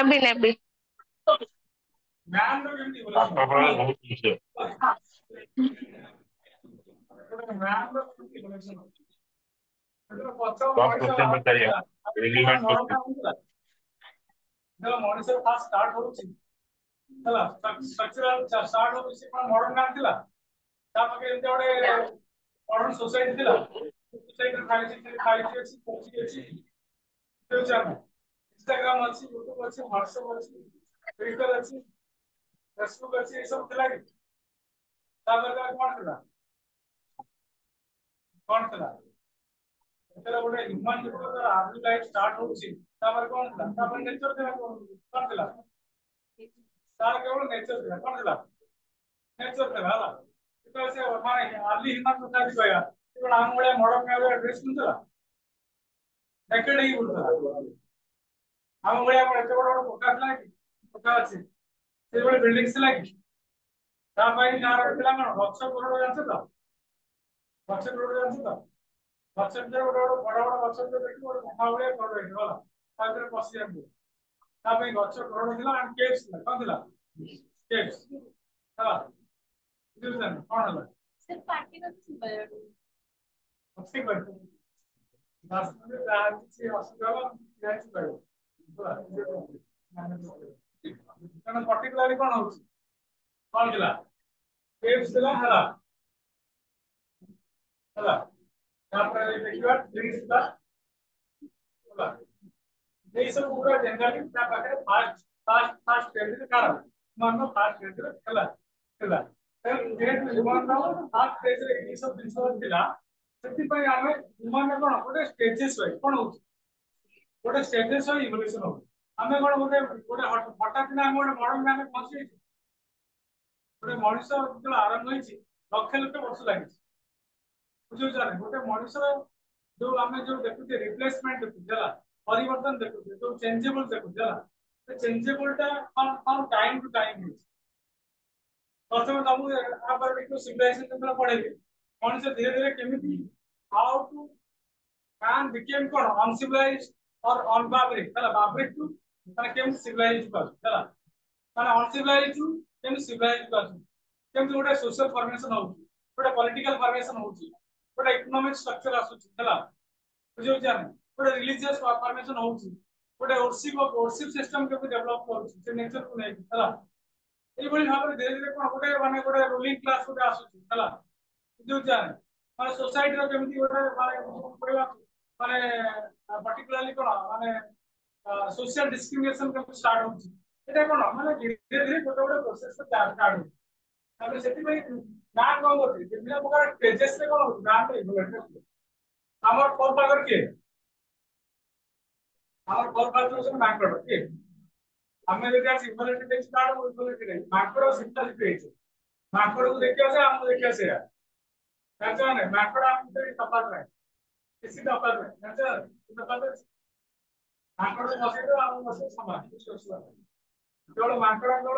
नेबी नेबी मनुष्य fast start होउची हला स्ट्रक्चरल स्टार्ट होउची पण मॉडर्न काम थिला ता पके एते ओडे मॉडर्न सोसाइटी थिला सोसाइटी खाइची अछि कोची अछि तो जाना इंस्टाग्राम अछि यूट्यूब अछि व्हाट्सएप अछि ट्विटर अछि फेसबुक अछि ए सब थिला ता पर कोन थिला एतरा गोटे ह्यूमन जेतरा आर्मी लाइफ स्टार्ट होउची ता पर कोन थिला ता पर नेचर थिला कोन थिला तार केवल नेचर थिला कोन थिला नेचर थिला हला तो से माने आर्ली ह्यूमन सोसाइटी गया तो आम बळे मॉडर्न का ड्रेस कुंतला नेकेड ही कुंतला आम बळे आपण एते बड़ फोकस लागी फोकस अछि से बळे बिल्डिंग्स लागी ता पाई कार थिला कोन बक्स रोड जानछ तो बक्स रोड जानछ तो बक्स रोड बड़ बड़ बक्स रोड देखि बड़ महा बळे कर रही होला ता करे पसी आबो ता पाई बक्स रोड थिला एंड केव्स थिला कोन थिला केव्स हला बुझलन कोन हला सिर्फ पार्टी का सिंबल अच्छी बात है 10 मिनट आज से असुविधा जायच पड़ो कारण पर्टिकुलरली कोन होउछ कोन दिला केव्स दिला हला हला तापर देखिबा ड्रिंक्स दा हला ए सब पूरा जनरली ता पाखे फास्ट फास्ट फास्ट क्रेडिट कारण मानो फास्ट क्रेडिट हला हला जेट विमान फास्ट क्रेडिट ए सब दिसो दिला सेति पय आमे विमान कोन गोटे स्टेजेस होय कोन होउछ गोटे स्टेजेस होय इवोल्यूशन हो आमे कोन गोटे गोटे हठात ना गोटे मॉडर्न में पहुंची गोटे मनुष्य जो आरंभ होईची लक्ष लक्ष वर्ष लागि बुझु जाने गोटे मनुष्य जो आमे जो देखुते रिप्लेसमेंट देखुते हला परिवर्तन देखुते जो चेंजेबल देखुते हला तो चेंजेबल टा ऑन टाइम टू टाइम प्रथम तमु आ पर देखो सिविलाइजेशन तो पढ़ेबे मनुष्य धीरे धीरे केमिति हाउ टू can became कोन uncivilized or unbarbaric हला barbaric टू माने केम सिविलाइज्ड कर हला माने uncivilized टू केम सिविलाइज्ड कर केम गोटे सोशल फॉर्मेशन होउची गोटे पॉलिटिकल फॉर्मेशन होउची गोटे इकोनॉमिक स्ट्रक्चर आसुची हला बुझियो जाने गोटे रिलीजियस फॉर्मेशन होउची गोटे वर्शिप सिस्टम के डेवलप करूची से नेचर को नै हला ए बळी भाबरे धीरे धीरे कोन गोटे माने गोटे रूलिंग क्लास गोटे आसुची हला बुझियो जाने माने सोसाइटी रो केमिति गोटे माने पड़िबा माने पर्टिकुलरली कोन माने सोशल डिस्क्रिमिनेशन के स्टार्ट होची एटा कोन माने धीरे धीरे गोटे गोटे प्रोसेस स्टार्ट होची तबे सेति पई ना कोन होची जेबिना प्रकार स्टेजेस से कोन होची ना तो इवोल्यूशन हमर फोर फादर के हमर फोर फादर सब माकड़ के हमें जदि आज इवोल्यूशन के स्टार्ट हो इवोल्यूशन के माकड़ सिंपल पेज माकड़ को देखियो से हम देखियो से जाने माकड़ हम तो सफल रहे किसी का पर नजर तो पर माकड़ बसे तो हम बसे समान केवल माकड़ केवल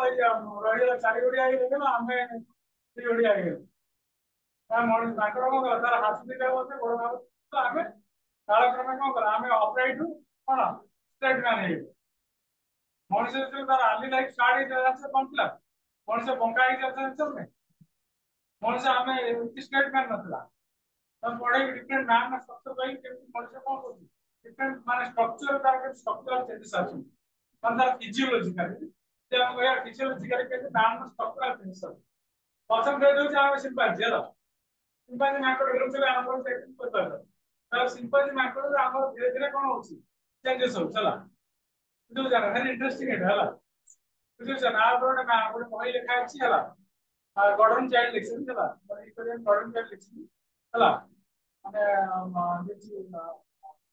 रही चारि ओडी आई गेले ना हमें ती ओडी आई गेले ता मन माकड़ को तार हाथ दिटा बसे बड़ भाव तो हमें कालक्रम को करा हमें अपराइट कोन स्टेट मैन है मनुष्य से तार आली लाइफ स्टार्ट हो जाছে कोन थिला मनुष्य बंका ही जाছে सब में मनुष्य हमें स्टेट मैन नथला तब बड़े डिफरेंट मैन में स्ट्रक्चर भाई केमति मनुष्य कोन होची डिफरेंट माने स्ट्रक्चर तार के स्ट्रक्चरल चेंजेस आछी तार फिजियोलॉजिकली ते हम या फिजियोलॉजिकली के मैन में स्ट्रक्चरल चेंजेस परसेंटेज होची आम सिंपैथी हला सिंपैथी मैक्रो ग्रुप से आम को सेटिंग करता है तो सिंपैथी मैक्रो से आम धीरे धीरे कोन होची चेंजेस हो चला जो जाना है इंटरेस्टिंग है हला जो जाना आप रोड में आप कोई लिखा अछि हला गॉर्डन चाइल्ड लिखछन हला इक्वलियन गॉर्डन चाइल्ड लिखछन हला माने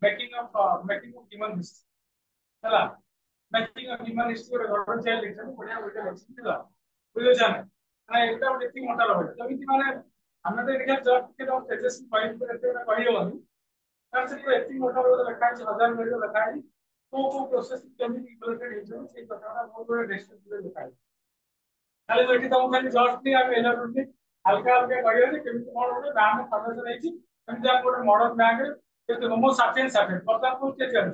मेकिंग ऑफ ह्यूमन हिस्ट्री हला making of human history Gordon Childe लिखछन बढ़िया बढ़िया लिखछन हला बुझो जाना ना एकटा व्यक्ति मोटा रहे तमिति माने हमने तो देखा जब के तो तेजस पॉइंट पे रहते ना कही होनी तर से पूरा इतनी मोटा रोड लिखा है 1000 लिखा है तो प्रोसेस केमिकल इक्वलेटेड है से प्रकार बहुत बड़ा डिस्टेंस लिखा है खाली बैठी तो खाली जस्ट नहीं आमे एला रुटी हल्का हल्का कहियो जे केमिति मोड होते नाम फॉर्मेशन है कि हम जा कोड मॉडर्न बैंक रे तो होमो सापियंस सापियंस पता को के चल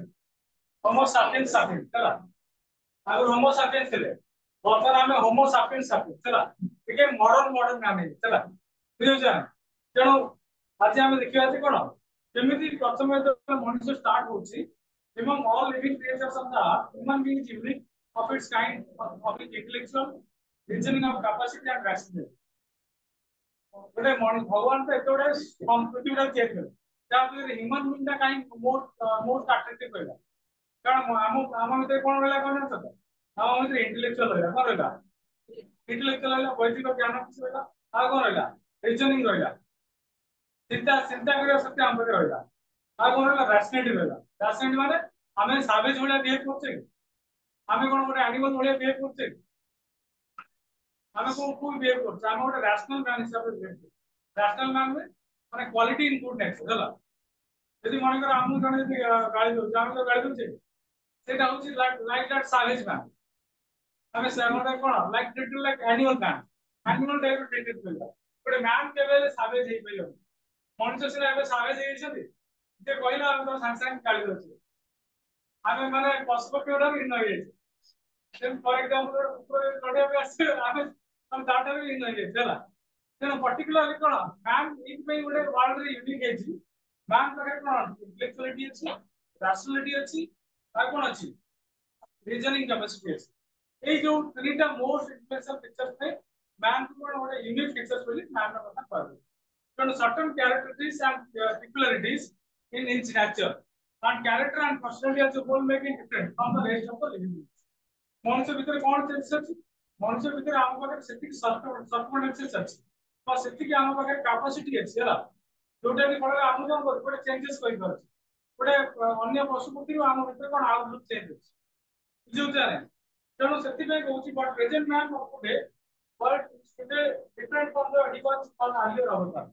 होमो सापियंस सापियंस चला आगु होमो सापियंस थे वर्तमान में होमो सापियंस सापियंस चला ठीक है मॉडर्न नाम है चला बुझुछा तेणु आज आम देखा कौन केमी प्रथम जो मनुष्य स्टार्ट होची among all living creatures on the earth human being is unique of its kind of its intellectual reasoning of capacity and rationality गोटे भगवान तो एतोड़े संस्कृति गुडा चेंज कर तापर ह्यूमन बीइंग दा काई मोस्ट अट्रैक्टिव कहला कारण आम भीतर कोन रहला कोन जानत आम भीतर इंटेलेक्चुअल रहला कोन रहला इंटेलेक्चुअल रहला वैदिक ज्ञान किछ रहला आ कोन रहला रीजनिंग रहला चिंता चिंता करिया शक्ति हम भीतर रहला आ कोन रहला रैशनैलिटी रहला रैशनैलिटी माने हमें सावेज भलिया बिहेव करछे हमें कोन गोटे एनिमल भलिया बिहेव करछे हमें कोन बिहेव करछे हम गोटे रैशनल मैन हिसाब से बिहेव करछे रैशनल मैन में माने क्वालिटी इन गुडनेस होला यदि मन कर हम जने यदि गाली दो जान तो गाली दोछे सेटा होची लाइक दैट सावेज मैन हमें सेमोडे कोन like treated like animal type treated करला गोटे मैन केबे सावेज हे पइलो मनुष्य से एबे सावेज हे छथि जे कहला हम तो सांसारिक गाली दोछे हमें माने पशुपक्षी उडा भी न हे देन फॉर एग्जांपल ऊपर लड़े पे आसे हम डाटा भी न हे चला तेन पर्टिकुलरली कोन मैन इन पे गोटे वर्ल्ड रे यूनिक हे छी मैन पाखे कोन इंटेलेक्चुअलिटी अछि रैशनैलिटी अछि आ कोन अछि रीजनिंग कैपेसिटी अछि ए जो तीनटा मोस्ट इंटरेस्टिंग फीचर्स पे मैन को कोन गोटे यूनिक फीचर्स बोली मैन का कथा कहबे so certain characteristics and peculiarities in its nature and character and personality as a whole make it different from the rest of the living beings मनुष्य भीतर कोन change अछि मनुष्य भीतर आम पाखे सेटिक सर्कमस्टेंसेस अछि और सेटिक आम पाखे कैपेसिटी अछि हला जोटा कि फळ आम कोन कर गोटे चेंजेस करि परछि गोटे अन्य पशु पक्षी आम भीतर कोन आउटलुक चेंज अछि बुझुछा ने तेणु सेति पे कहूची but present man of today but today different from the he was on earlier अवस्था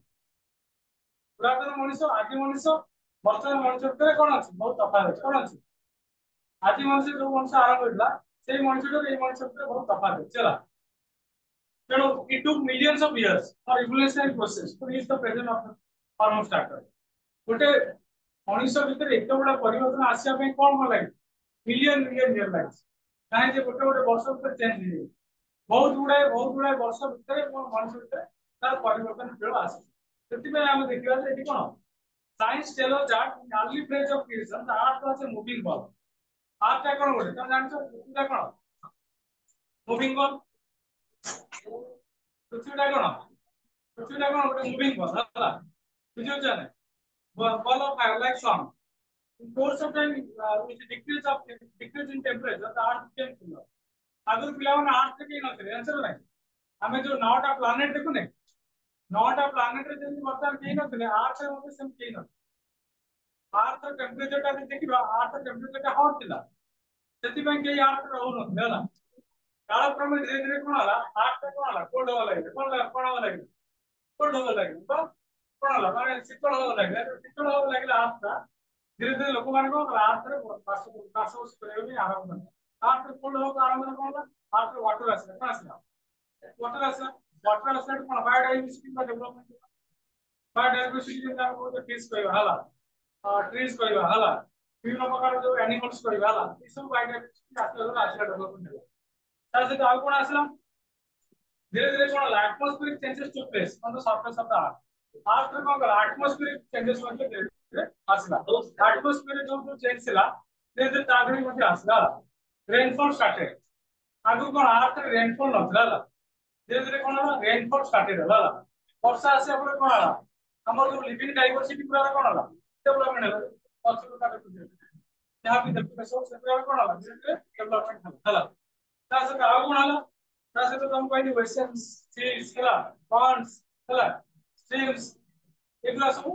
पुरातन मनुष्य आदि मनुष्य वर्तमान मनुष्य भीतर कोन अछि बहुत तफात अछि कोन अछि आदि मनुष्य जो मनुष्य आरंभ होइला सेही मनुष्य तो ए मनुष्य भीतर बहुत तफात अछि चला तेणु it took millions of years for evolutionary process to reach the present of form of starter गोटे मनुष्य भीतर एत बड़ा परिवर्तन आसिया पे कोन हो लागि मिलियन ईयर लागि काहे जे गोटे गोटे वर्ष भीतर चेंज हे बहुत गुडा वर्ष भीतर मनुष्य भीतर तार परिवर्तन फेर आसे सेति में हम देखिबा जे एठी कोन science tells that in early phase of creation the earth was a moving ball earth का कोन गोटे तुम जानछो पृथ्वी का कोन मूविंग बॉल पृथ्वी का कोन गोटे मूविंग बॉल हला बुझियो जाने ball of fire like sun in course of time with decrease in temperature the earth became cooler आगु पिला माने अर्थ के नथिले आंसर नै हमें जो नौटा प्लैनेट देखु नै नौटा प्लैनेट रे जेंति वर्तमान के नथिले अर्थ रे मते सेम के न अर्थ टेंपरेचर ता देखिबा अर्थ टेंपरेचर ता हॉट थिला सेति पय के अर्थ रहउ न हला काल क्रम धीरे धीरे कोन हला अर्थ कोन हला कोल्ड हो लागि कोल्ड हो लागि तो कोन हला माने शीतल हो लागि अर्थ ता धीरे धीरे लोक मान को अर्थ रे पास करे आरंभ न after cold हो आरंभ कोन after water asla कोन asla water asla कोन biodiversity का डेवलपमेंट biodiversity जेंता को फिश कहबा हला ट्रीज कहबा हला विभिन्न प्रकार जो एनिमल्स कहबा हला ई सब biodiversity asla डेवलपमेंट होला तासे तो कोन asla धीरे धीरे कोन हला atmospheric changes to place on the surface of the earth after कोन हला एटमॉस्फेरिक चेंजेस होते धीरे धीरे asla एटमॉस्फेरिक जो चेंज थिला धीरे धीरे तागरी मध्ये asla रेनफॉल स्टार्टेड आगु कोन अर्थ रेनफॉल नथला धीरे धीरे कोन होला रेनफॉल स्टार्टेड होला वर्षा आसे अपने कोन होला हमर जो लिविंग डाइवर्सिटी पूरा कोन होला डेवलपमेंट होला पॉसिबल का कुछ यहां पे देखो सब से पूरा कोन होला धीरे धीरे डेवलपमेंट होला ता से आउ कोन होला ता से तो हम कहली वेस्टर्न सीज होला पॉन्ड्स होला स्ट्रीम्स एगला सब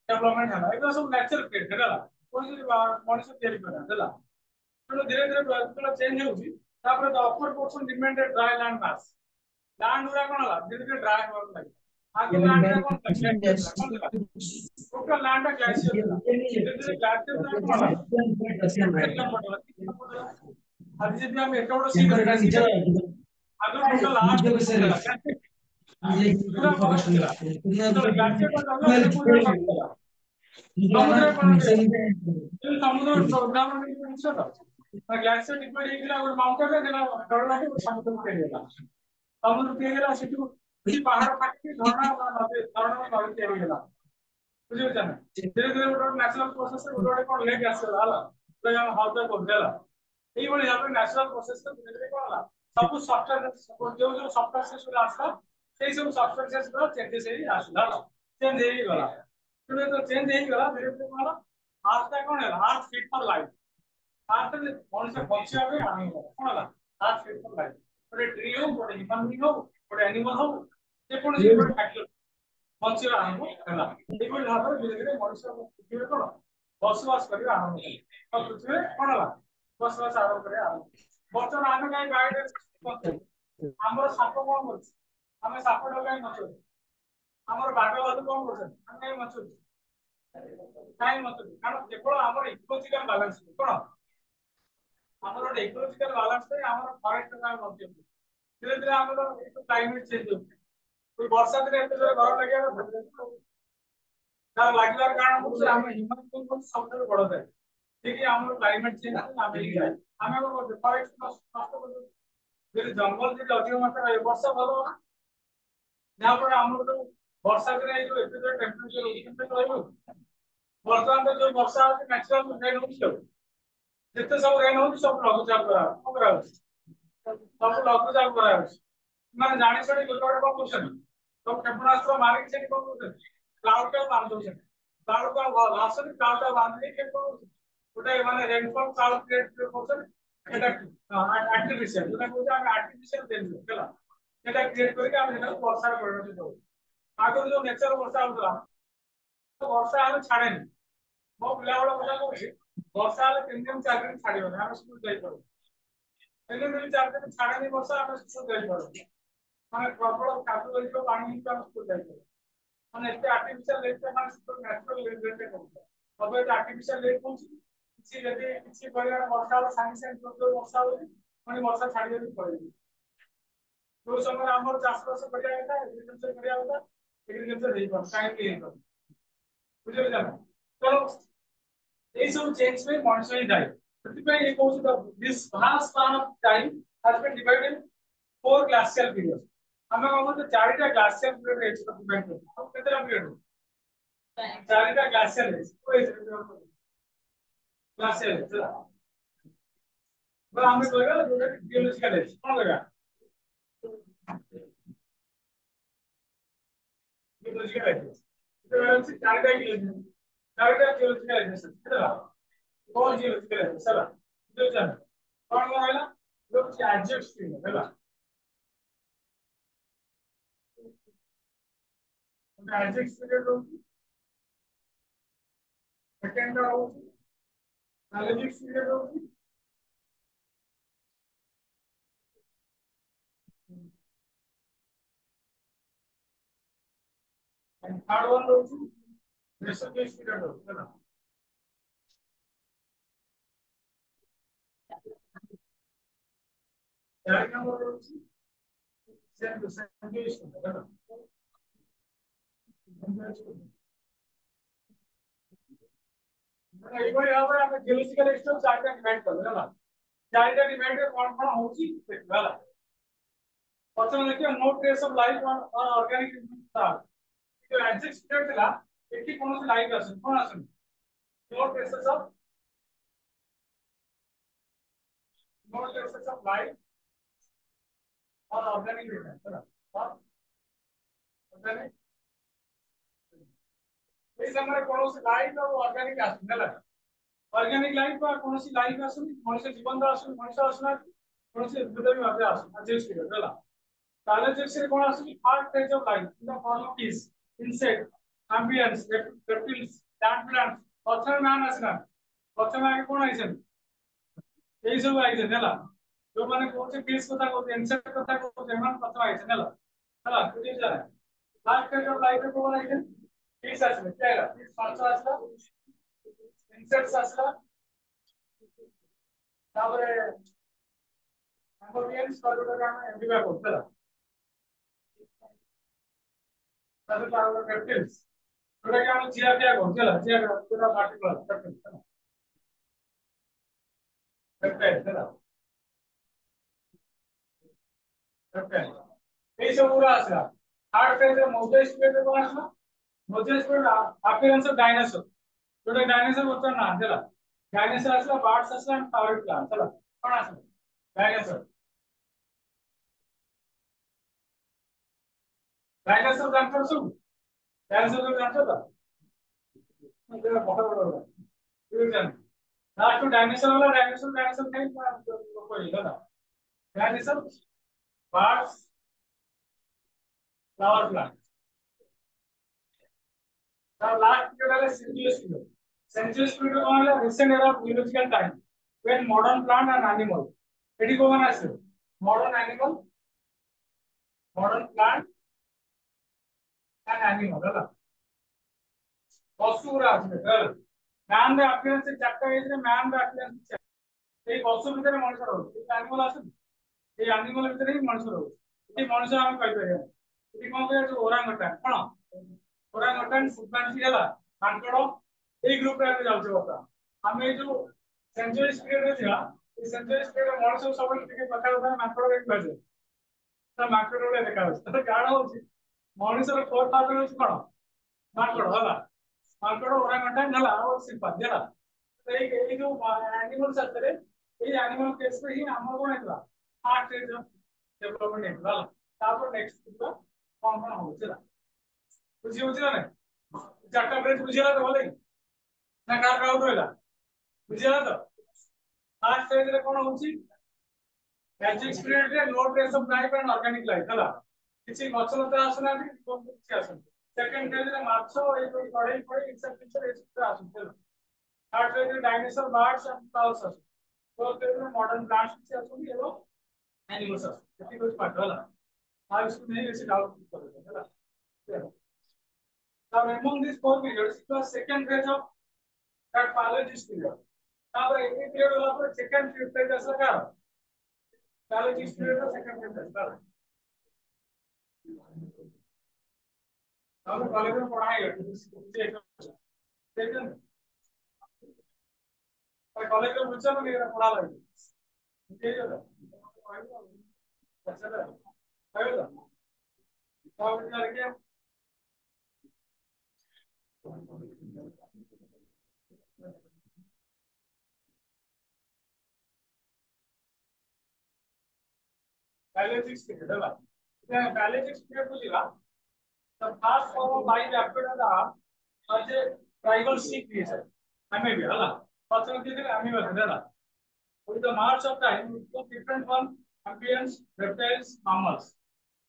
डेवलपमेंट होला एगला सब नेचुरल क्रिएट होला कोन जे मनुष्य तयारी करा होला तो धीरे धीरे वेदर चेंज होउची तापर the upper portion remained dry land mass land पूरा कोन होला धीरे धीरे ड्राई होने लगे आगे लैंड रे कोन ग्लेशियर कोन होला टोटल लैंड ग्लेशियर होला धीरे धीरे ग्लेशियर कोन होला आज यदि हम एक और सी आगे टोटल लास्ट पूरा फोकस होला तो ग्लेशियर को हम पूरा समुद्र प्रोग्राम में निश्चित ग्लेशियर डिपेंड हेला और माउंटेन रे देला डरला के समुद्र के देला समुद्र के गेला सेटू ई पहाड़ फाटी झरना नदी झरना नदी के गेला बुझियो जाना धीरे धीरे वो नेचुरल प्रोसेस से वो कोन लेक आसे होला तो हम हाउ को देला एई बळी आपण नेचुरल प्रोसेस से धीरे धीरे कोन होला सब सॉफ्टवेयर जो सॉफ्टवेयर से सुला आस्ता सेई सब सॉफ्टवेयर से पूरा चेंजेस हेई आसला चेंज हेई गला तो चेंज हेई गला धीरे धीरे कोन होला आज कोन होला आज फिट फॉर लाइफ आज मनुष्य बंचिया पे आनी कोन होला आज फिट फॉर लाइफ ଗୋଟେ ଟ୍ରି ହଉ ଗୋଟେ ହ୍ୟୁମାନ ବିଂ ହଉ ଗୋଟେ ଆନିମଲ ହଉ ଯେକୌଣସି ଗୋଟେ ଫ୍ୟାକ୍ଟର ବଞ୍ଚିବା ଆରମ୍ଭ ହେଲା ଏଇଭଳି ଭାବରେ ଧୀରେ ଧୀରେ ମଣିଷ ପୃଥିବୀରେ କଣ ବସବାସ କରିବା ଆରମ୍ଭ କଲା ତ ପୃଥିବୀରେ କଣ ହେଲା ବସବାସ ଆରମ୍ଭ କରିବା ଆରମ୍ଭ ବର୍ତ୍ତମାନ ଆମେ କାହିଁ ବାୟୋଡାଇଭର୍ସିଟି ଆମର ସାପ କଣ କରୁଛି ଆମେ ସାପ କାହିଁ ମଚୁଛୁ ଆମର ବାଘ ଭାଲୁ କଣ କରୁଛନ୍ତି ଆମେ କାହିଁ ମଚୁଛୁ କାହିଁ ମଚୁଛୁ କାରଣ କେବଳ ଆମର ଇକୋଲୋଜିକାଲ ବାଲାନ୍ସ କଣ ଆମର ଗୋଟେ ଇକୋଲୋଜିକାଲ ବାଲାନ୍ସ ପାଇଁ ଆମର ଫରେଷ୍ଟ ପାଇଁ ମଧ୍ୟ धीरे धीरे हम लोग क्लाइमेट चेंज होते कोई वर्षा दिन एते जोर घर लगे तार लागिलार कारण होছে हम ह्यूमन को सबसे बड़ है ठीक है हम क्लाइमेट चेंज हम ही है हमें को फॉरेस्ट नष्ट कर दो फिर जंगल जे अधिक मात्रा है वर्षा भलो जहां पर हम लोग वर्षा दिन जो एते जो टेंपरेचर होते रहइबो वर्तमान तो जो वर्षा है नेचुरल रेन होछ जितने सब रेन होछ सब लघुचाप करा सब लघुचाप करा माने जानि सडी गोटे कोन क्वेश्चन तो क्षेपणास्त्र मारिक से कोन क्वेश्चन क्लाउड का बांध दो क्लाउड का भाषण क्लाउड का बांध के कोन गोटे माने रेनफॉल क्लाउड क्रिएट क्वेश्चन एटा आर्टिफिशियल जोटा कहू हम आर्टिफिशियल देन होला एटा क्रिएट करके हम एटा वर्षा परिणत दो आगे जो नेचर वर्षा होता तो वर्षा हम छाड़ेनी मो पिला वाला কথা कहू वर्षा हले 3 दिन 4 दिन छाड़िबो हम स्कूल जाई पड़ो 3 दिन 4 दिन छाड़ेनी वर्षा हम स्कूल जाई पड़ो माने प्रबल कादू होइतो पानी हिंता स्कूल जाई पड़ो माने एते आर्टिफिशियल लेक पे माने स्कूल नेचुरल लेक पे करू अब एते आर्टिफिशियल लेक होची किछि जदि किछि परिमाण वर्षा वाला सांगे सांगे जो वर्षा होई माने वर्षा छाड़ी दे पड़े तो समय हमर चाष बास करिया होता एग्रीकल्चर करिया होता एग्रीकल्चर हेई पर काई के हेई पर बुझियो जाना तो এই সব চেঞ্জ में মনুষ্য ही दायी प्रतिपय एक होची the this vast span of time has been divided in 4 glacial periods हमें कहबो चारिटा ग्लासियल पीरियड एज को डिवाइड करते हम केतेटा पीरियड चारिटा ग्लासियल एज को एज ग्लासियल चला बा हमें कहगा जोटा जियोलॉजिकल एज कोन कहगा जियोलॉजिकल एज तो चारिटा जियोलॉजिकल एज चला कौन जियोलॉजिकल एज चला जो जान कौन कहला जो एडजस्ट पीरियड हैला एडजस्ट पीरियड होगी सेकंड होगी एनालिटिक्स पीरियड होगी एंड थर्ड वन होगी मेसोजोइक पीरियड होगी है ना थर्ड नंबर होगी सेंट्रोजोइक है ना এইবারে আমরা আমরা জিওলজিক্যাল স্ট্রাকচার চারটা ডিভাইড করব না চারটা ডিভাইডের কোন কোন হচ্ছে দেখবা প্রথমে দেখো no trace of life on organic star जो एडजेक्ट स्टेट दिला एकी कोनोसी लाइफ আছে কোন আছে नो ट्रेसेस ऑफ लाइफ और ऑर्गेनिक है ना এই সময় কোনসি লাইফ আর অর্গানিক আসুন ହେଲା অর্গানিক লাইফ বা কোনসি লাইফ আসুন মনুষ্য জীবন আসুন মনুষ্য আসুন কোনসি উদ্ভিদ भी ভাবে আসুন আজেস করে ହେଲା তাহলে যে সে কোন আসুন first stage of life in the form of fish insect amphibians reptiles plants প্রথমে ম্যান আসনা প্রথমে আগে কোন আইছেন এই সব আইছেন ହେଲା जो माने कोचे पिस কথা কোন ইনসেক্ট কথা কোন এমন প্রথমে আইছেন ହେଲା বুঝি যায় লাস্ট স্টেজ অফ লাইফে কোন আইছেন পিস আসবে কেডা পিস ফার্স্ট আসলা ইনসেক্টস আসলা তারপরে অ্যাম্বিয়েন্স কতটা আমরা এমবিবা করতে না তাহলে তাহলে রেপ্টিলস ওটাকে আমরা জিয়া দিয়া করতে না জিয়া পুরো পার্টিকুলার রেপ্টিলস রেপ্টিলস এই সব পুরো আসলা থার্ড ফেজে মোজাইক স্পিরিট কোন আসলা mosaic spirit appearance of dinosaur ওটা ডাইনোসর বলতে না চলা ডাইনোসর আসলা বার্ডস আসলা এন্ড ফ্লাওয়ার প্লান্ট চলা কোন আসলা ডাইনোসর ডাইনোসর জানতো শুন ডাইনোসর জানতো তো এটা বড় বড় তুমি জানো লাস্ট ডাইনোসর হলো ডাইনোসর नहीं कोई ना dinosaur birds flower plant now last period is centuries period on a recent era of biological time when modern plant and animal এটি কোন আছে modern plant and animal হলো পশুরা আছে হলো ম্যান এর অ্যাপিয়ারেন্স চারটা হয়েছে ম্যান এর অ্যাপিয়ারেন্স এই পশুর ভিতরে মানুষ রয়েছে এই অ্যানিমাল আছে এই অ্যানিমাল ভিতরেই মানুষ রয়েছে এই মানুষ আমি কই পাই এটি কোন করে ওরাঙ্গটান কোন ওরাঙ্গটান সুপারফি ହେଲା ମାଙ୍କଡ এই গ্রুপে ଆମେ ଯାଉଛେ ବର୍ତ୍ତମାନ ଆମେ এই ଯୋଉ ସେଞ୍ଚୁରୀ ସ୍ପିରିଟରେ ଥିବା এই ସେଞ୍ଚୁରୀ ସ୍ପିରିଟରେ ମଣିଷ ସବୁବେଳେ ଟିକେ କଥା କଥା ମାଙ୍କଡ ଦେଖି ପାରୁଛେ ତା ମାଙ୍କଡ ଭଳିଆ ଦେଖାଯାଉଛି ତ କାରଣ ହଉଛି ମଣିଷର ଫୋର୍ଥ ପାର୍ଟ ହଉଛି କଣ ମାଙ୍କଡ ହେଲା ମାଙ୍କଡ ଓରାଙ୍ଗୁଟାନ ହେଲା ଆଉ ସିମ୍ପାଞ୍ଜି ହେଲା এই ଯୋଉ ଆନିମଲ ସାଥିରେ এই ଆନିମଲ କେସରେ ହିଁ ଆମର କଣ ହେଇଥିଲା ଫାର୍ଷ୍ଟ ଷ୍ଟେଜ ଅଫ ଡେଭଲପମେଣ୍ଟ ହେଇଥିଲା ହେଲା ତାପରେ ନେକ୍ସଟ ଥିଲା କଣ କଣ ହଉଛି ହେଲା ବୁଝି ହଉଛି ନା ନାଇଁ ଚାରଟା ବ୍ରେଞ୍ଚ ବୁଝିଗଲା ତ ଭଲ ନା କାହାର କାଉଟ ରହିଲା ବୁଝିଗଲା ତ ଫାର୍ଷ୍ଟ ଷ୍ଟେଜରେ କଣ ହଉଛି ମ୍ୟାଜିକ ସ୍ପିରିଟରେ no trace of life and organic life ହେଲା କିଛି ଗଛ ଲତା ଆସୁନାହାନ୍ତି କିଛି ଆସୁନି सेकंड ଷ୍ଟେଜରେ ମାଛ ଏଇ ଯୋଉ କଢେଇ ଫଢେଇ ଇନସେକ୍ଟ ଫିଚର ଏସବୁ ଆସୁଛି ହେଲା थर्ड ଷ୍ଟେଜରେ डायनासोर बर्ड्स एंड फ्लावर्स आସୁଛି फोर्थ ଷ୍ଟେଜରେ मॉडर्न प्लांट्स କିଛି ଆସୁଛନ୍ତି ଏବଂ एनिमल्स आସୁଛନ୍ତି ଏତିକି ହଉଛି ପାଠ ହେଲା ଆଉ इसको नहीं ବେଶୀ ଡାଉଟ କରିବେ ହେଲା now among these four periods it was second phase of that Paleolithic period ତାପରେ ଏଇ ପିରିୟଡ ଗଲା ପରେ ସେକେଣ୍ଡ ଫେଜ ଆସିଲା କାହାର Paleolithic period ର ସେକେଣ୍ଡ ଫେଜ ଆସିଲା ତାପରେ କଲେଜରେ ପଢା ହେଇଗଲା देखते और कॉलेज में पूछा ना मेरा पढ़ा लगे ठीक है अच्छा है आएगा तो विचार किया Paleolithic period है ना Paleolithic period पूछेगा the first form of life appeared as a tribal sea creature amoeba है ना प्रथम के लिए amoeba है ना with the march of time two different one amphibians reptiles mammals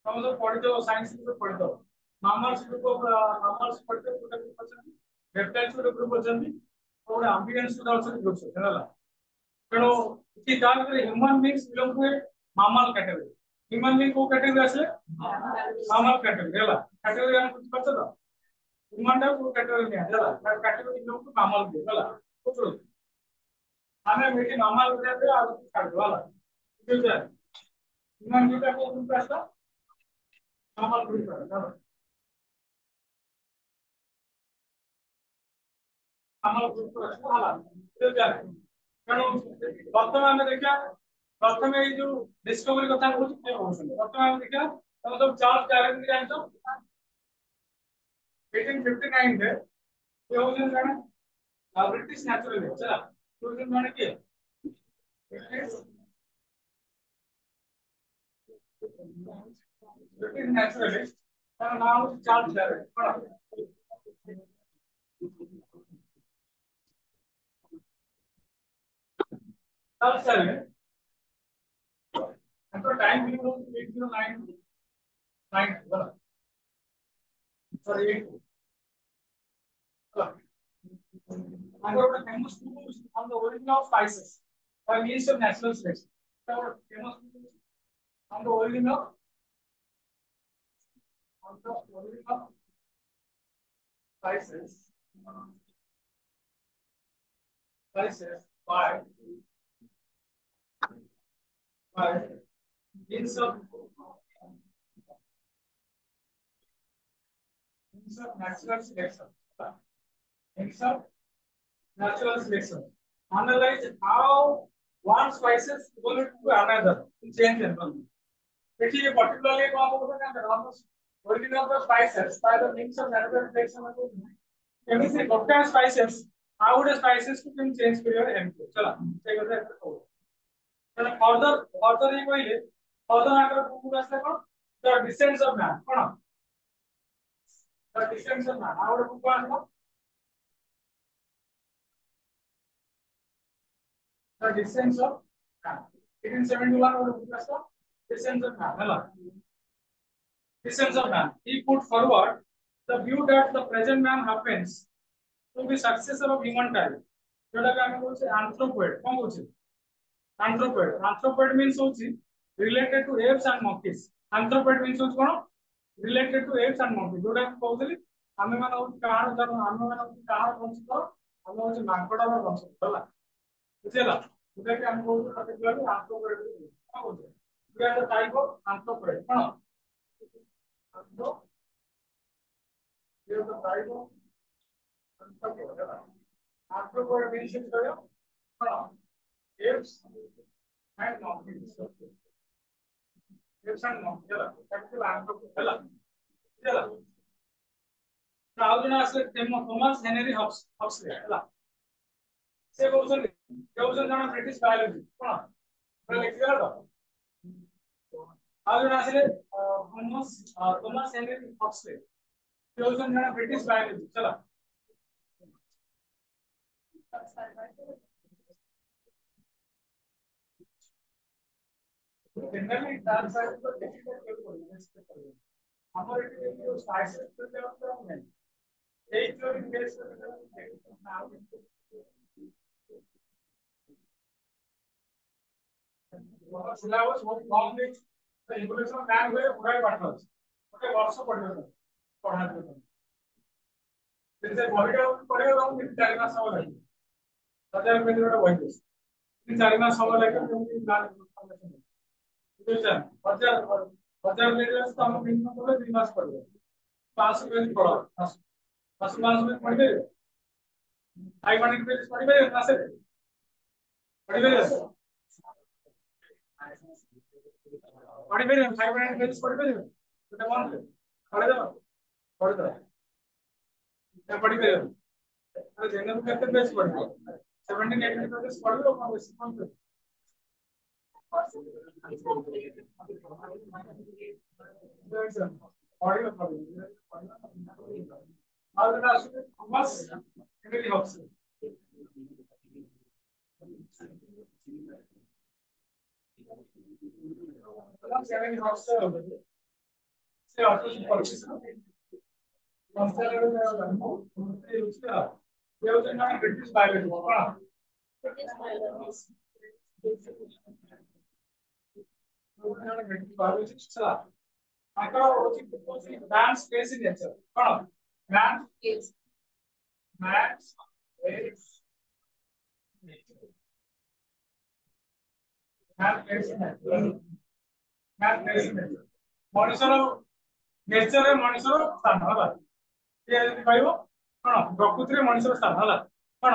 हम लोग पढ़ते हो साइंस में पढ़ते हो mammals को mammals पढ़ते हो तो ग्रुप अछन reptiles को ग्रुप अछन और amphibians को also ग्रुप है ना तेणु कि दान में human beings belong to mammal category human being को कैटेगरी आसे mammal category है कैटेगरी हम कुछ पता था ह्यूमन को कैटेगरी नहीं है कैटेगरी बिलोंग टू mammal है कुछ हमें मेरी mammal हो जाते हैं आगे छाड़ दो वाला ठीक है ह्यूमन को ग्रुप ऐसा mammal ग्रुप है mammal ग्रुप ऐसा वाला ठीक है ତେଣୁ ପ୍ରଥମେ ଆମେ ଦେଖିବା ପ୍ରଥମେ ଏଇ ଯୋଉ ଡିସ୍କଭରି କଥା କହୁଛି କିଏ କହୁଛନ୍ତି ପ୍ରଥମେ ଆମେ ଦେଖିବା ତମେ ସବୁ ଚାର୍ଲ୍ସ ଡାର୍ୱିନ ଜାଣିଛ 1859 ରେ କିଏ ହଉଛନ୍ତି ଜାଣେ ବ୍ରିଟିଶ ନ୍ୟାଚୁରାଲିଷ୍ଟ ହେଲା ହଉଛନ୍ତି ମାନେ କିଏ ବ୍ରିଟିଶ ନ୍ୟାଚୁରାଲିଷ୍ଟ ତାର ନାଁ ହଉଛି ଚାର୍ଲସ ଡାର୍ୱିନ କଣ ଚାର୍ଲସ ଡାର୍ୱିନ ତାଙ୍କର ଟାଇମ ପିରିୟଡ଼ ହଉଛି 809 ହେଲା ସରି 8 ତାଙ୍କର ଗୋଟେ famous on the origin of spices by means of natural selection ତାଙ୍କର famous on the origin of spices spices by means of natural selection means of natural selection analyze how one spices evolve to another change environment देखिए ये particularly को आपको पता है ना origin of the spices by the means of natural selection एमनी से गोटा spices how would spices को तुम change करियो एमको चला सही बात है चला further ये कोई further अगर बुक रास्ता कौन the descents of man कौन the descents of man how would book रास्ता the descents of man 1871 और बुक रास्ता descents of man है ना descents of man he put forward the view that the present man happens to be successor of human type जोटा का हमें बोलते हैं anthropoid कौन बोलते हैं anthropoid means होती related to apes and monkeys anthropoid means होती कौन related to apes and monkeys जोटा हम बोलते हैं हमें मानो कहाँ जब हमें मानो कहाँ कौन सी तो हमें होती मांगोड़ा में कौन सी तो ला बुझे ला जोटा कि हम बोलते हैं particularly anthropoid कौन बोलते हैं we are the type of anthropoid कौन we are the type of anthropoid means कौन apes and monkeys apes and monkeys चला capital anthropoid चला चला राहुल ने थॉमस हेनरी हक्सले चला से बोलते हैं जोसन जाना ब्रिटिश बायोलॉजी कौन मैं लिख दिया तो राहुल ने थॉमस हेनरी हक्सले जोसन जाना ब्रिटिश बायोलॉजी चला जनरली डार्क साइड तो डिफिकल्ट क्यों बोलते हैं हमारे लिए जो साइड से डेवलप है एक जो इंग्लिश सिलेबस बहुत लॉन्ग है तो इवोल्यूशन मैन हुए पूरा ही पढ़ना है ओके वर्ष पढ़ना है पढ़ना है जैसे बॉडी पढ़ेगा तो हम 4 मास समय लगेगा 1000 रुपए का वही है 4 मास समय लगेगा तो हम हजार हजार लेकर तो हम मिनिमम बोले 3 मास पढ़ेगा 500 पेज पढ़ा 500 में पढ़ गए 500 पेज पढ़ गए ना से पढ़ गए 500 पेज पढ़ गए तो कौन पढ़े दो पढ़ दो क्या पढ़ गए अरे जनरल कितने पेज पढ़ गए 17 18 पेज पढ़ लो और इसमें ऑडियो और बस really helps से auto policy British biology British biology चला अక్కడ వచ్చి మ్యాన్ స్పేస్ ఇన్ నేచర్ కొన man space man space man space man space ମଣିଷର ନେଚରରେ ମଣିଷର ସ୍ଥାନ ହେଲା ଏ ଯଦି କହିବ କଣ ପ୍ରକୃତିରେ ମଣିଷର ସ୍ଥାନ ହେଲା କଣ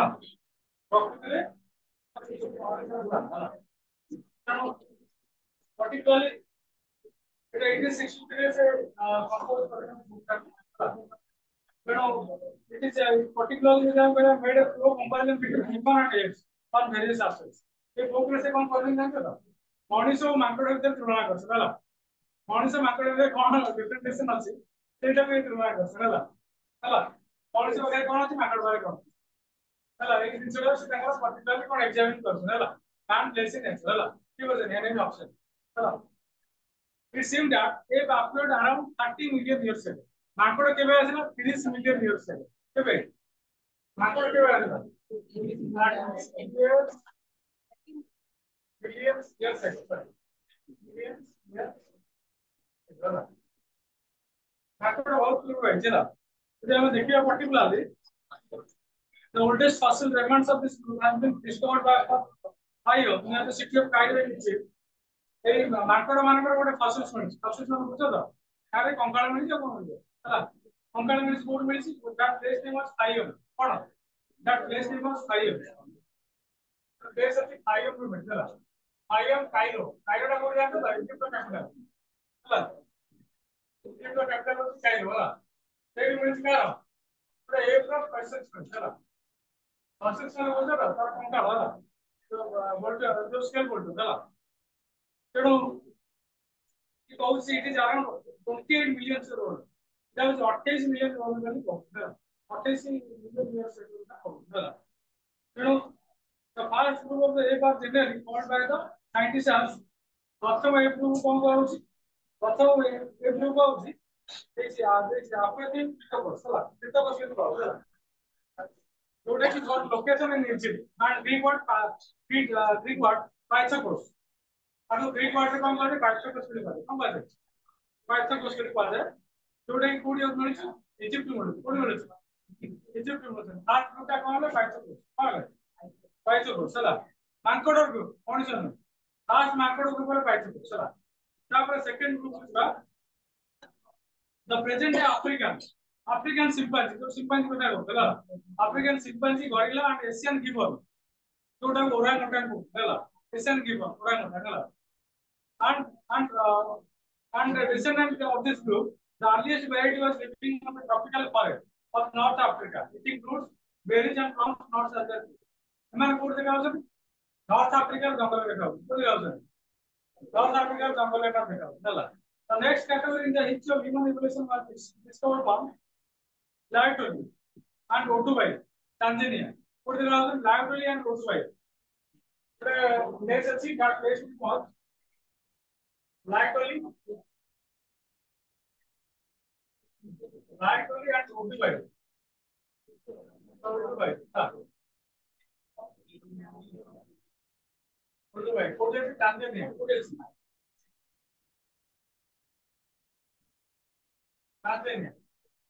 ପ୍ରକୃତିରେ ମଣିଷର ସ୍ଥାନ ହେଲା particularly it is 1863 से कंपोज करने it is particularly made a flow comparison between human and apes on various aspects ये flow से कौन करने जानते हो मनुष्य और माकड़ के तुलना कर सकला मनुष्य माकड़ में कौन डिफरेंशिएशन अछि ସେଇଟା ବି ନିର୍ମାଣ କରିଛ ହେଲା ହେଲା ମଣିଷ ପାଖରେ କଣ ଅଛି ମାଙ୍କଡ ପାଖରେ କଣ ହେଲା ଏଇ ଜିନିଷଟା ସେ ତାଙ୍କର ପର୍ଟିକୁଲାରଲି କଣ ଏକ୍ସାମିନ କରୁଛନ୍ତି ହେଲା କାନ୍ ପ୍ଲେସ୍ ଇନ୍ ନେଚର ହେଲା ଠିକ ଅଛି ଏନ୍ ଇନ୍ ଅପସନ୍ ହେଲା it seemed that ape appeared around 30 million years ago ମାଙ୍କଡ କେବେ ଆସିଲା 30 million years ago କେବେ ମାଙ୍କଡ କେବେ ଆସିଲା years millions years ago sorry millions years ago ମାଙ୍କଡ ବହୁତ ପୂର୍ବରୁ ହେଇଛି ହେଲା ଯଦି ଆମେ ଦେଖିବା particularly the oldest fossil remains of this group have been discovered by Ohio near the city of Cairo in Egypt এই ମାଙ୍କଡ ମାନଙ୍କର ଗୋଟେ ଫସିଲ ଶୁଣିଛି ଫସିଲ ଶୁଣି ବୁଝଛ ତ ଆରେ କଙ୍କାଳ ମିଳିଛି ଆଉ କଣ ମିଳିବ ହେଲା କଙ୍କାଳ ମିଳିଛି କୋଉଠି ମିଳିଛି that place name was Cairo କଣ that place name was Cairo place ଅଛି Cairo ରୁ ମିଳିଛି ହେଲା Cairo ଟା କୋଉଠି ଜାଣିଛ ତ ଇଜିପ୍ଟର କ୍ୟାପିଟାଲ ହେଲା ଇଜିପ୍ଟର କ୍ୟାପିଟାଲ ହେଉଛି Cairo ହେଲା ସେଇଠି ମିଳିଛି କାହାର ଗୋଟେ ଏପ୍ର ଫସିଲ ଶୁଣିଛି ହେଲା ଫସିଲ ଶୁଣି ବୁଝଛ ତ ତାର କଙ୍କାଳ ହେଲା ଯୋଉ ସ୍କେଲ ବୋଲ୍ଟ ହେଲା ତେଣୁ କହୁଛି it is around 28 million years old that was 28 million years old ବୋଲି କହୁଛି 28 million years old ହେଲା ତେଣୁ the first group of the ape are generally called by the scientists as ପ୍ରଥମ ape group କଣ କହୁଛି ପ୍ରଥମ ape group ହଉଛି ଏଇ ଆଫ୍ରିକାନ ପିଟୋକସ୍ ହେଲା ପିଟୋକସ୍ କିନ୍ତୁ କହୁଛି ହେଲା ଯୋଉଟା କି location in Egypt and Greek word Pythagorus ଆଉ ଗ୍ରୀକ ୱାର୍ଡରେ କଣ କହିଲେ ପାଇଥୋଗୋରସ୍ ବୋଲି କହିଲେ କଣ କହିଲେ ପାଇଥୋଗୋରସ୍ ବୋଲି କୁହାଯାଏ ଯୋଉଟା କି କୋଉଠି ମିଳୁଛି ଇଜିପ୍ଟ ମିଳୁଛି କୋଉଠି ମିଳୁଛି ଇଜିପ୍ଟ ମିଳୁଛି ଫାର୍ଷ୍ଟ ଗ୍ରୁପଟା କଣ ହେଲା ପାଇଥୋଗୋରସ୍ କଣ ହେଲା ପାଇଥୋଗୋରସ୍ ହେଲା ମାଙ୍କଡ ଗ୍ରୁପ ମଣିଷ ନୁହେଁ ଫାର୍ଷ୍ଟ ମାଙ୍କଡ ଗ୍ରୁପ ହେଲା ପାଇଥୋଗୋରସ୍ ହେଲା ତାପରେ ସେକେଣ୍ଡ ଗ୍ରୁପ ଯିବା the present day African chimpanzee ଯୋଉ ସିମ୍ପାଞ୍ଜି କଥା କହୁଥିଲା African chimpanzee gorilla and Asian gibbon ଯୋଉଟା ଓରାଙ୍ଗୁଟାନ ହେଲା ଏସିଆନ ଗିବନ ଓରାଙ୍ଗୁଟାନ ହେଲା and the descendant of this group, the earliest variety was living in the tropical forest of North Africa. It includes berries and plums, not such as. एमान code देखा होगा north Africa जंगल देखा होगा code देखा होगा north Africa जंगल देखा होगा चला the next category in the history of human evolution was discovered from Laetoli and Otubai Tanzania code देखा होगा Laetoli and Otubai next अच्छी that place was Laetoli and Otubai Otubai code देखा Tanzania code देखा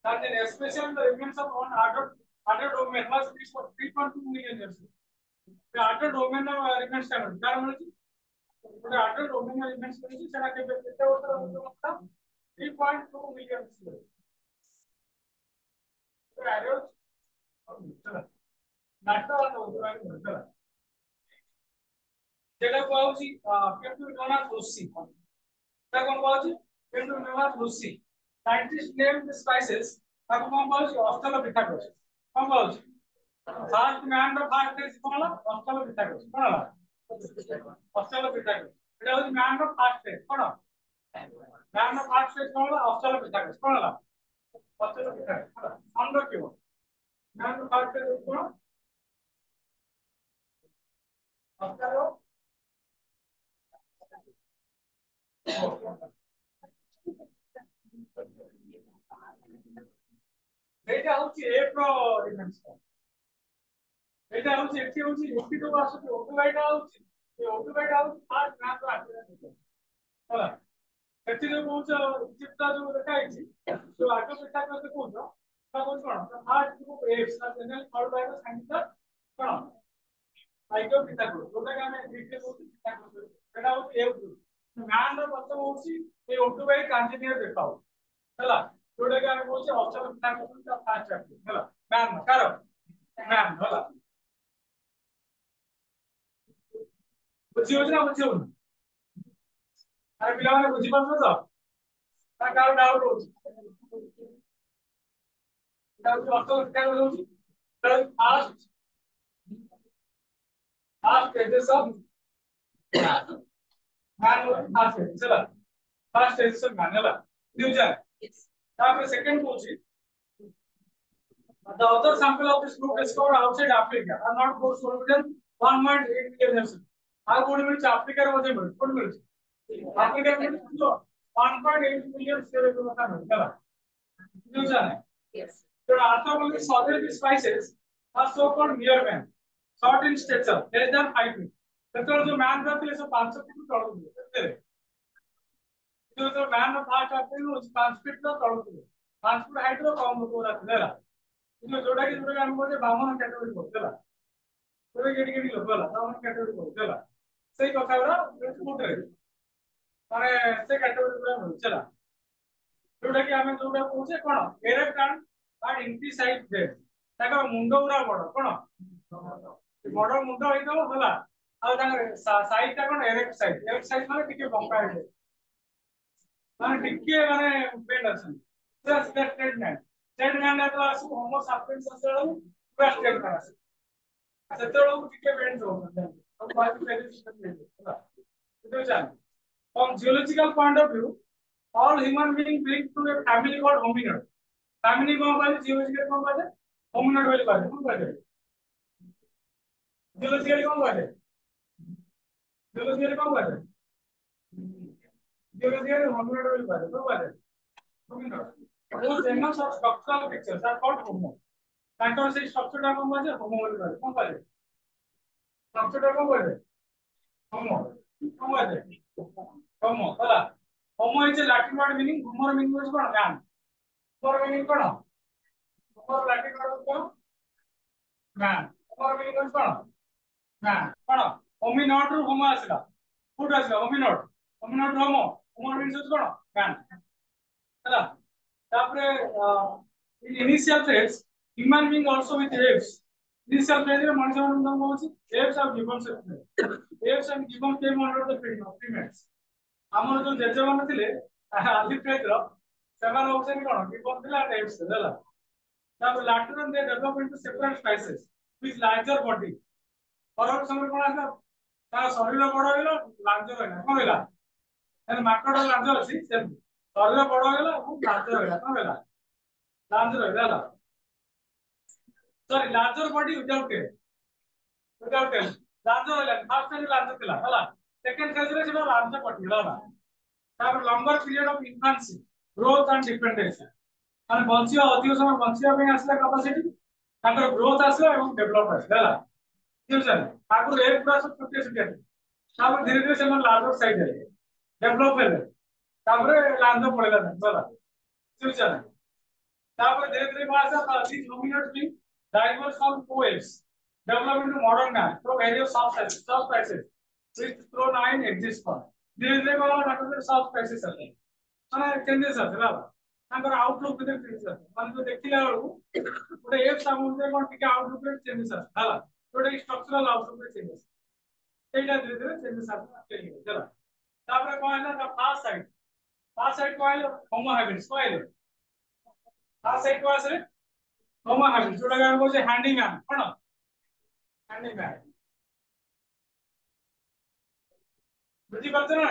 Tanzania, especially the remains of one adult domain was 3.2 million years ago. The adult domain remains stable. क्या मतलब the adult domain remains stable. चला के कितने होता 3.2 million years ago. The adult चला नाटक वाला होता है चला चला को आओ जी कैप्टन डोनाल्ड लूसी क्या कौन को आओ जी captain Donald Lucy scientists named the spices ताको कौन बोलते हैं ऑस्ट्रेलोपिथेकस कौन बोलते हैं first man the first phase कौन ला ऑस्ट्रेलोपिथेकस कौन ला ऑस्ट्रेलोपिथेकस এটা হচ্ছে ম্যান द फर्स्ट फेज कौन ম্যান द फर्स्ट फेज कौन ला ऑस्ट्रेलोपिथेकस कौन ला ऑस्ट्रेलोपिथेकस আমরা কি ম্যান द फर्स्ट फेज कौन ऑस्ट्रेलो এটা হচ্ছে এ প্রো ডিমেনশন এটা হচ্ছে এটি হচ্ছে এটি তো আসলে ওটুবাইটা হচ্ছে এই ওটুবাইটা হচ্ছে ফার্স্ট ম্যান তো আসলে হলা এটি যে কোচ চিপটা যে দেখাইছি তো আগে সেটা করতে কোচ তা কোচ কোন ফার্স্ট গ্রুপ এক্স আর general call by the scientist কোন আইকো পিতা গ্রুপ ওটাকে আমি লিখতে বলছি পিতা গ্রুপ এটা হচ্ছে এ গ্রুপ ম্যান র প্রথম হচ্ছে এই ওটুবাই কাঞ্জিনিয়ার দেখাও হলা जोड़ा के আমি বলছি অপশন থাকবে তা ফার্স্ট চ্যাপ্টার হলো ম্যাম কারো ম্যাম হলো বুঝিও না বুঝিও না আরে পিলাମାନେ বুঝি পারছো তো তা কারো ডাউট হচ্ছে ডাউট অপশন কেন হচ্ছে তাহলে first address of man first চলো ফার্স্ট এড্রেস অফ ম্যান হলো নিউজন तापर second Kochi the other sample of this group discovered outside Africa are not more within 1.8 million years. आग कोणी मिळते आफ्रिका मध्ये मिळते कोण मिळते आफ्रिका मध्ये 1.8 million years ago का मिळते चला न्यूज आहे Yes. तर आता म्हणजे solid spices are so called mere man short in stature less than 5 feet तर जो man रहते हैं 500 फीट तक होते हैं जो man of heart आते हैं वो 5 फीट तक होते हैं 5 फीट हाइट तो कम होता है जोड़ा की हम बोलते बामन कैटेगरी बोलतेला जोड़ा केडी लोकला बामन कैटेगरी बोलतेला सही कथा गुरा फुट रे माने से कैटेगरी गुरा बोलतेला जोड़ा की हमें जोड़ा पूछे कोन एरेक्ट एंड इंटी साइड ब्रेड ताका मुंडो गुरा बड़ कोन बड़ मुंडो होई तो होला आ तांगर साइड ता कोन एरेक्ट साइड माने टिके बंका है माने टिके माने बेंड असन जस्ट दैट स्टेटमेंट स्टेटमेंट तो आसु होमो सापिएंस असलो पूरा स्टेट करा सेतलो टिके बेंड हो तो बाय पेरिस तो जान from geological point of view all human beings belong to a family called hominid family को कहते geological को कहते hominid वाले कहते कौन कहते geological कौन कहते geological कौन कहते geological hominid वाले कहते कौन कहते hominid those genus of structural features are called homo तांकर से structure टा कौन कहते homo वाले कहते कौन कहते structure टा कौन कहते homo कौन कहते homo होला homo is a latin word meaning homo meaning is कौन man homo meaning कौन homo latin word कौन man homo meaning is कौन man कौन hominid ରୁ homo ଆସିଲା କୋଉଠି ଆସିଲା hominid ରୁ homo means is कौन man ହେଲା ତାପରେ in initial phase human being also with apes initial phase ରେ ମଣିଷ ମାନଙ୍କ ନାମ ହଉଛି apes ଆଉ gibbons apes and gibbons came under the primates ଆମର ଯୋଉ ଜେଜେମାନେ ଥିଲେ ଆଦି ଫେଜ ର ସେମାନେ ହଉଛନ୍ତି କଣ gibbons ଥିଲା and apes ହେଲା ତାପରେ later on they develop into separate species with larger body ପରବର୍ତ୍ତୀ ସମୟରେ କଣ ଆସିଲା ତା ଶରୀର ବଡ ହେଲା ଲାଞ୍ଜ ରହିଲା କଣ ହେଲା ମାନେ ମାଙ୍କଡ ଲାଞ୍ଜ ଅଛି ସେମିତି ଶରୀର ବଡ ହେଲା ଏବଂ ଲାଞ୍ଜ ରହିଲା କଣ ହେଲା ଲାଞ୍ଜ ରହିଲା ହେଲା sorry larger body without tail ଲାଞ୍ଜ ରହିଲା ଫାର୍ଷ୍ଟ ଫେଜ ଲାଞ୍ଜ ଥିଲା ହେଲା सेकंड फेज रे सेटा लांजा पटिला ना तापर lumbar period of infancy growth and dependence माने बंचिया अधिक समय बंचिया पे आसला कैपेसिटी तापर ग्रोथ आसला एवं डेवलप आसला फ्यूचर आगु एक पूरा सब छोटे छोटे तापर धीरे धीरे सेमन लार्जर साइज है डेवलप हेले तापर लांजा पड़ेला चला फ्यूचर तापर धीरे धीरे आसा this hominid being diverse from कोएल्स develop into modern man through various subspecies which through 9 exist for धीरे धीरे को मतलब सब स्पेसिस है माने चेंजेस है ना तांकर आउटलुक भी चेंजेस है माने जो देखिला बेलू गोटे एप सामुद्रे कोन टिके आउटलुक रे चेंजेस है हला गोटे स्ट्रक्चरल आउटलुक रे चेंजेस एटा धीरे धीरे चेंजेस आके चला तापर कोन है द फास्ट साइड को आइलो होमो हैबिट्स को आइलो फास्ट साइड को आसे होमो हैबिट्स जोटा हम कहै हैंडीमैन कोन हैंडीमैन बुझी पारछ ना